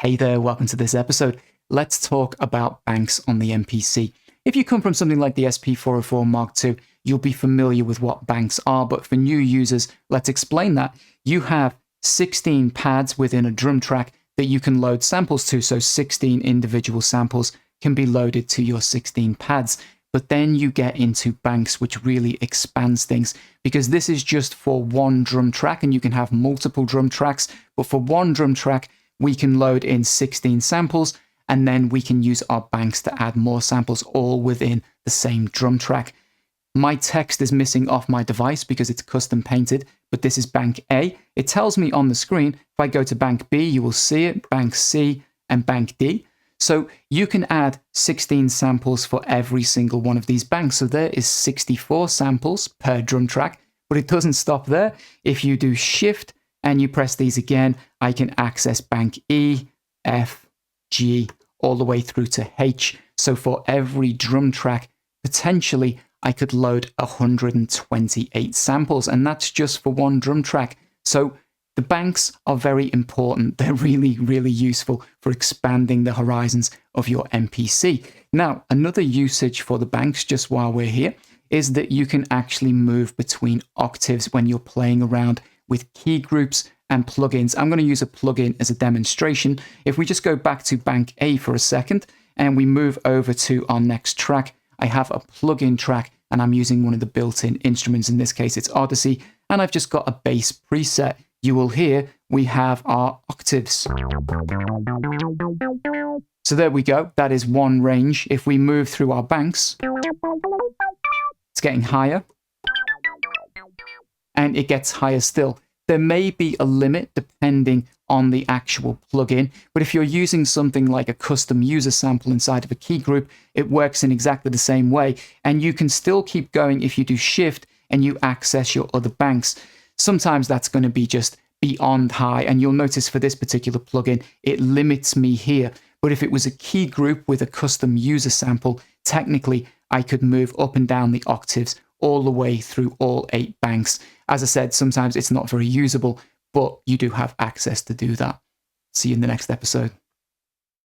Hey there, welcome to this episode. Let's talk about banks on the MPC. If you come from something like the SP404 Mark II, you'll be familiar with what banks are, but for new users, let's explain that. You have 16 pads within a drum track that you can load samples to, so 16 individual samples can be loaded to your 16 pads. But then you get into banks, which really expands things, because this is just for one drum track, and you can have multiple drum tracks, but for one drum track, we can load in 16 samples, and then we can use our banks to add more samples all within the same drum track. My text is missing off my device because it's custom painted, but this is bank A. It tells me on the screen, if I go to bank B, you will see it, bank C, and bank D. So you can add 16 samples for every single one of these banks. So there is 64 samples per drum track, but it doesn't stop there. If you do Shift and you press these again, I can access bank E, F, G, all the way through to H. So for every drum track, potentially I could load 128 samples, and that's just for one drum track. So the banks are very important. They're really, really useful for expanding the horizons of your MPC. Now, another usage for the banks, just while we're here, is that you can actually move between octaves when you're playing around with key groups and plugins. I'm going to use a plugin as a demonstration. If we just go back to bank A for a second and we move over to our next track, I have a plugin track and I'm using one of the built-in instruments. In this case, it's Odyssey, and I've just got a bass preset. You will hear we have our octaves. So there we go. That is one range. If we move through our banks, it's getting higher, and it gets higher still. There may be a limit depending on the actual plugin, but if you're using something like a custom user sample inside of a key group, it works in exactly the same way, and you can still keep going if you do Shift and you access your other banks. Sometimes that's going to be just beyond high, and you'll notice for this particular plugin, it limits me here. But if it was a key group with a custom user sample, technically I could move up and down the octaves all the way through all 8 banks. As I said, sometimes it's not very usable, but you do have access to do that. See you in the next episode.